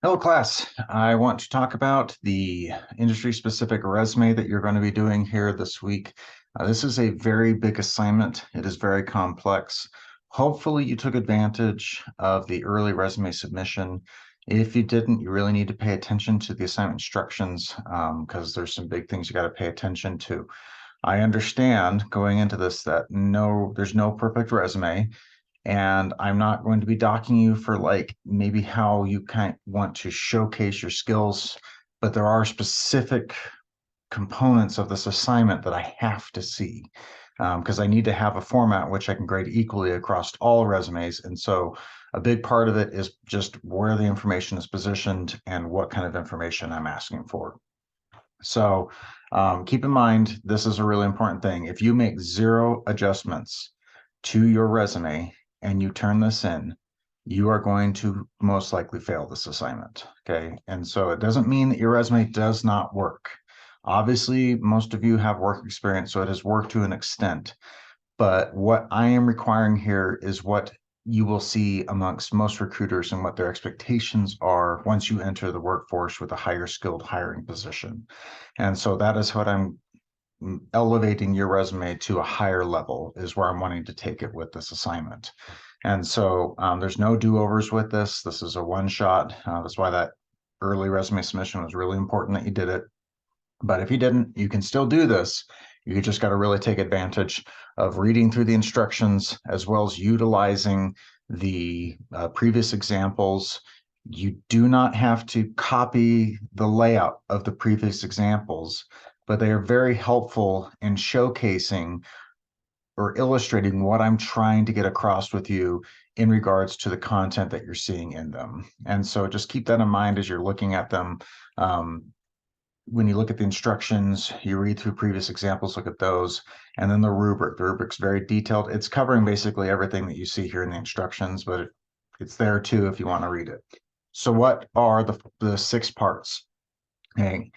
Hello, class. I want to talk about the industry-specific resume that you're going to be doing here this week. This is a very big assignment. It is very complex. Hopefully, you took advantage of the early resume submission. If you didn't, you really need to pay attention to the assignment instructions because there's some big things you got to pay attention to. I understand going into this that there's no perfect resume. And I'm not going to be docking you for like maybe how you kind of want to showcase your skills, but there are specific components of this assignment that I have to see because I need to have a format which I can grade equally across all resumes. And so a big part of it is just where the information is positioned and what kind of information I'm asking for. So keep in mind, this is a really important thing. If you make zero adjustments to your resume and you turn this in, you are going to most likely fail this assignment. Okay. And so it doesn't mean that your resume does not work. Obviously, most of you have work experience, so it has worked to an extent. But what I am requiring here is what you will see amongst most recruiters and what their expectations are once you enter the workforce with a higher skilled hiring position. And so that is what I'm elevating your resume to a higher level is where I'm wanting to take it with this assignment. And so there's no do-overs with this. This is a one shot. That's why that early resume submission was really important that you did it. But if you didn't, you can still do this. You just got to really take advantage of reading through the instructions as well as utilizing the previous examples. You do not have to copy the layout of the previous examples, but they are very helpful in showcasing or illustrating what I'm trying to get across with you in regards to the content that you're seeing in them. And so just keep that in mind as you're looking at them. When you look at the instructions, you read through previous examples, look at those, and then the rubric. The rubric's very detailed. It's covering basically everything that you see here in the instructions, but it's there too if you want to read it. So what are the 6 parts? Okay.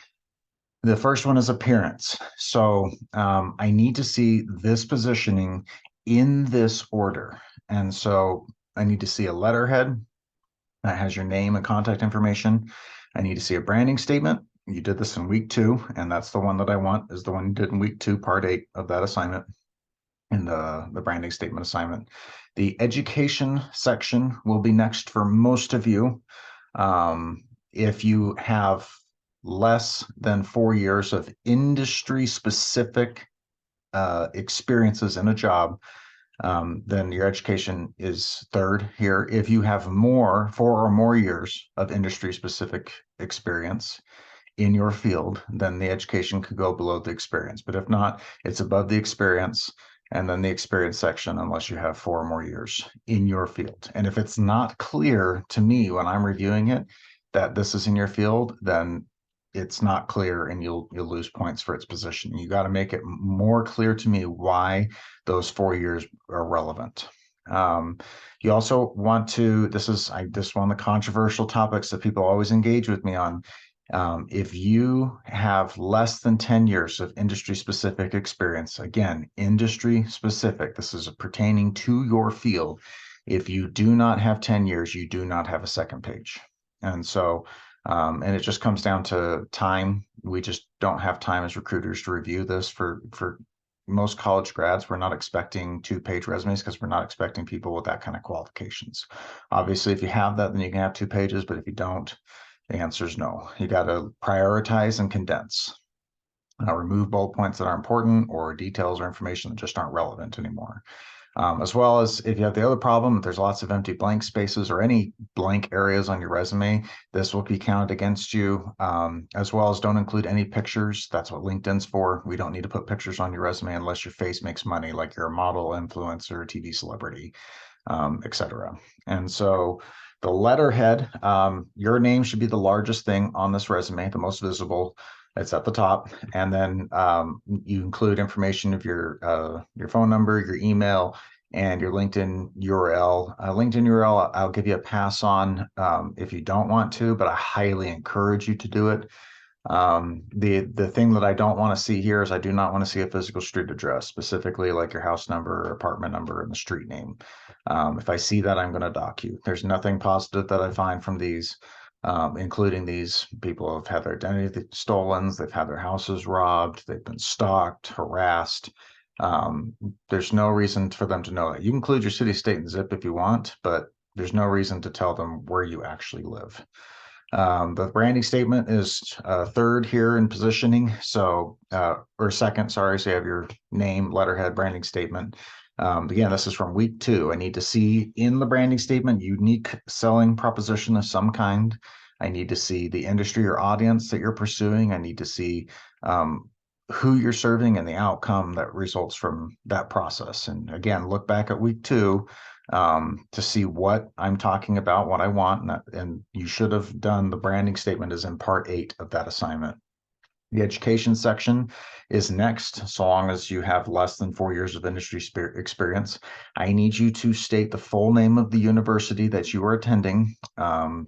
The first one is appearance. So I need to see this positioning in this order. And so I need to see a letterhead that has your name and contact information. I need to see a branding statement. You did this in week 2, and that's the one that I want is the one you did in week 2, part 8 of that assignment, in the branding statement assignment. The education section will be next for most of you. If you have less than 4 years of industry-specific experiences in a job, then your education is third here. If you have 4 or more years of industry-specific experience in your field, then the education could go below the experience. But if not, it's above the experience and then the experience section unless you have 4 or more years in your field. And if it's not clear to me when I'm reviewing it that this is in your field, then it's not clear and you'll lose points for its position. You got to make it more clear to me why those 4 years are relevant. You also want to, this is one of the controversial topics that people always engage with me on. If you have less than 10 years of industry-specific experience, again, industry-specific, this is pertaining to your field. If you do not have 10 years, you do not have a second page. And so, and it just comes down to time. We just don't have time as recruiters to review this for most college grads. We're not expecting 2-page resumes because we're not expecting people with that kind of qualifications. Obviously, if you have that, then you can have 2 pages, but if you don't, the answer is no. You got to prioritize and condense. Remove bullet points that are important or details or information that just aren't relevant anymore. As well as if you have the other problem, if there's lots of empty blank spaces or any blank areas on your resume, this will be counted against you. As well as don't include any pictures. That's what LinkedIn's for. We don't need to put pictures on your resume unless your face makes money, like you're a model, influencer, TV celebrity, etc. And so the letterhead, your name should be the largest thing on this resume, the most visible. It's at the top, and then you include information of your phone number, your email, and your LinkedIn URL. LinkedIn URL, I'll give you a pass on if you don't want to, but I highly encourage you to do it. The thing that I don't want to see here is I do not want to see a physical street address, specifically like your house number or apartment number and the street name. If I see that, I'm going to dock you. There's nothing positive that I find from these. including these people have had their identity stolen, they've had their houses robbed, they've been stalked, harassed. There's no reason for them to know that. You can include your city, state, and zip if you want, but there's no reason to tell them where you actually live. The branding statement is third here in positioning, so or second, sorry. So you have your name, letterhead, branding statement. Again, this is from week 2. I need to see in the branding statement unique selling proposition of some kind. I need to see the industry or audience that you're pursuing. I need to see who you're serving and the outcome that results from that process. And again, look back at week 2 to see what I'm talking about, what I want. And you should have done the branding statement is in part 8 of that assignment. The education section is next, so long as you have less than 4 years of industry experience. I need you to state the full name of the university that you are attending.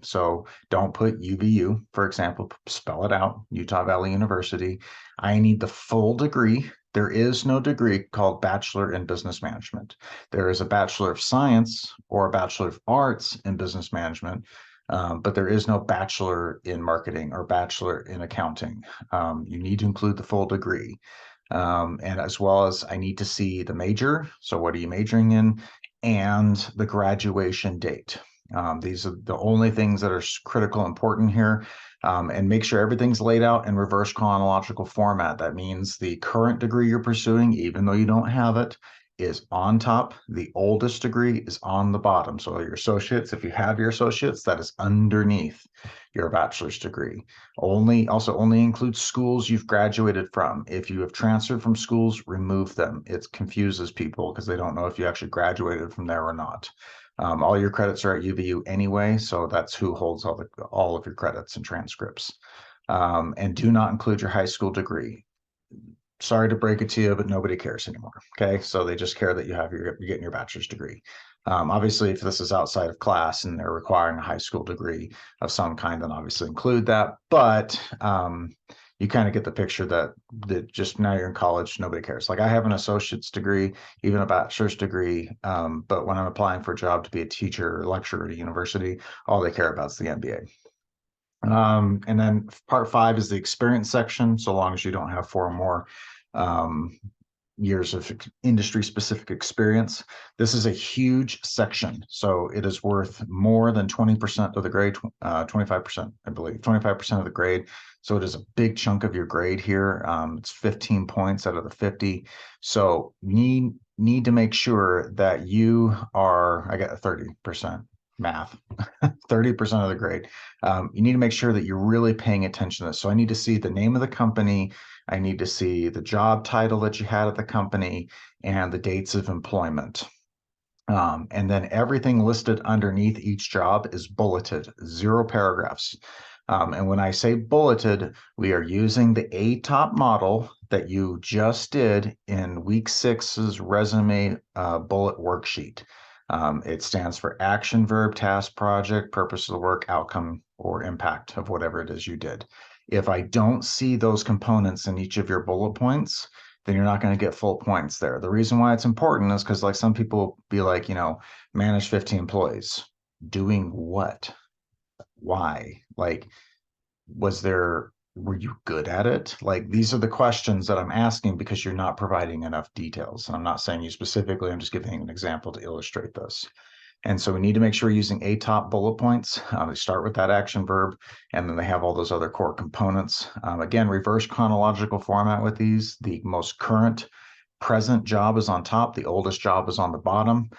So don't put UVU, for example, spell it out, Utah Valley University. I need the full degree. There is no degree called Bachelor in Business Management. There is a Bachelor of Science or a Bachelor of Arts in Business Management. But there is no bachelor in marketing or bachelor in accounting. You need to include the full degree. And as well as I need to see the major. So what are you majoring in? And the graduation date. These are the only things that are critical, important here. And make sure everything's laid out in reverse chronological format. That means the current degree you're pursuing, even though you don't have it, is on top. The oldest degree is on the bottom. So your associates, if you have your associates, that is underneath your bachelor's degree. Also only includes schools you've graduated from. If you have transferred from schools, remove them. It confuses people because they don't know if you actually graduated from there or not. All your credits are at UVU anyway, so that's who holds all of your credits and transcripts. And do not include your high school degree. Sorry to break it to you, but nobody cares anymore. Okay, so they just care that you're getting your bachelor's degree. Obviously, if this is outside of class and they're requiring a high school degree of some kind, then obviously include that. But you kind of get the picture that just now you're in college, nobody cares. Like I have an associate's degree, even a bachelor's degree, but when I'm applying for a job to be a teacher or lecturer at a university, all they care about is the MBA. And then part 5 is the experience section, so long as you don't have 4 or more years of industry specific experience. This is a huge section, so it is worth more than 20% of the grade, 25%, I believe, 25% of the grade. So it is a big chunk of your grade here. It's 15 points out of the 50. So you need to make sure that you are, I got a 30% math, 30% of the grade. You need to make sure that you're really paying attention to this. So I need to see the name of the company. I need to see the job title that you had at the company and the dates of employment. And then everything listed underneath each job is bulleted, 0 paragraphs. And when I say bulleted, we are using the ATOP model that you just did in week 6's resume bullet worksheet. It stands for action, verb, task, project, purpose of the work, outcome, or impact of whatever it is you did. If I don't see those components in each of your bullet points, then you're not going to get full points there. The reason why it's important is because like some people will be like, manage 50 employees. Doing what? Why? Like, were you good at it? Like, these are the questions that I'm asking because you're not providing enough details. And I'm not saying you specifically, I'm just giving an example to illustrate this. And so we need to make sure we're using ATOP bullet points. They start with that action verb, and then they have all those other core components. Again, reverse chronological format with these. The most current present job is on top. The oldest job is on the bottom.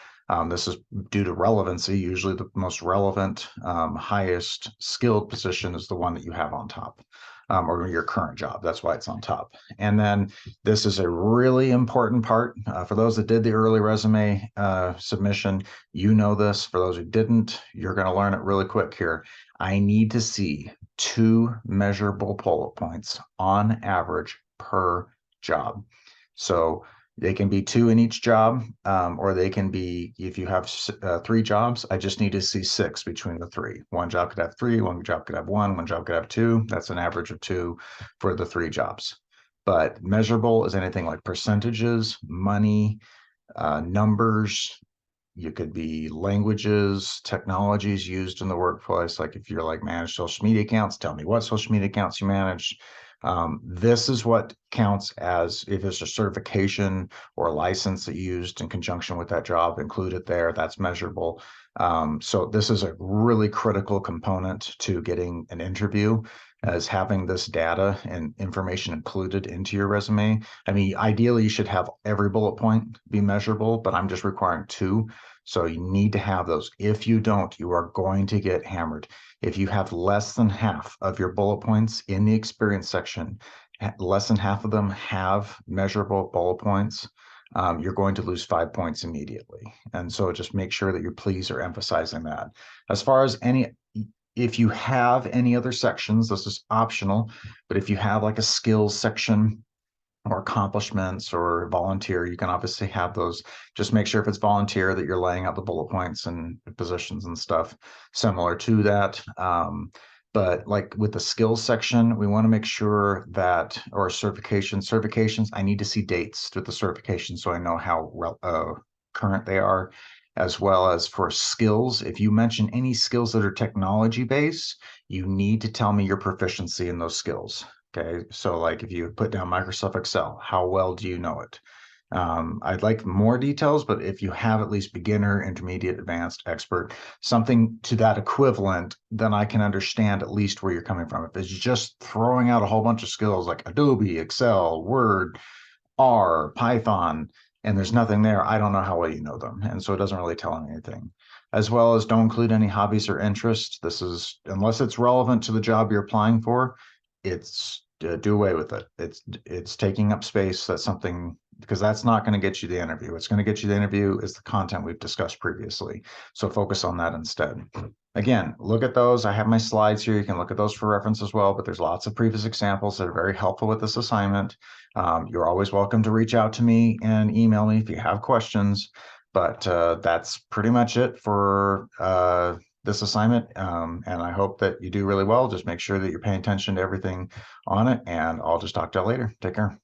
This is due to relevancy. Usually the most relevant, highest skilled position is the one that you have on top, or your current job. That's why it's on top. And then this is a really important part. For those that did the early resume submission, you know this. For those who didn't, you're going to learn it really quick here. I need to see 2 measurable bullet points on average per job. So they can be 2 in each job, or they can be, if you have 3 jobs, I just need to see 6 between the 3. One job could have 3, one job could have 1, one job could have 2. That's an average of 2 for the 3 jobs. But measurable is anything like percentages, money, numbers, You could be languages, technologies used in the workplace. Like if you're like manage social media accounts, tell me what social media accounts you manage. This is what counts as if it's a certification or a license that you used in conjunction with that job included there. That's measurable. So this is a really critical component to getting an interview, as having this data and information included into your resume. I mean, ideally, you should have every bullet point be measurable, but I'm just requiring two. So you need to have those. If you don't, you are going to get hammered. If you have less than half of your bullet points in the experience section, less than half of them have measurable bullet points, you're going to lose 5 points immediately. And so just make sure that you please are emphasizing that. As far as if you have any other sections, this is optional, but if you have like a skills section or accomplishments or volunteer, you can obviously have those. Just make sure if it's volunteer that you're laying out the bullet points and positions and stuff similar to that. But like with the skills section, we want to make sure that, or certifications, I need to see dates to the certification so I know how current they are, as well as for skills. If you mention any skills that are technology based, you need to tell me your proficiency in those skills. Okay, so like if you put down Microsoft Excel, how well do you know it? I'd like more details, but if you have at least beginner, intermediate, advanced, expert, something to that equivalent, then I can understand at least where you're coming from. If it's just throwing out a whole bunch of skills like Adobe, Excel, Word, R, Python, and there's nothing there, I don't know how well you know them. And so it doesn't really tell me anything. As well as don't include any hobbies or interests. This is, unless it's relevant to the job you're applying for, it's do away with it. It's taking up space. That's something, because that's not going to get you the interview. What's going to get you the interview is the content we've discussed previously. So focus on that instead. Again, look at those. I have my slides here. You can look at those for reference as well, but there's lots of previous examples that are very helpful with this assignment. You're always welcome to reach out to me and email me if you have questions, but that's pretty much it for this assignment. And I hope that you do really well. Just make sure that you're paying attention to everything on it, and I'll just talk to you later. Take care.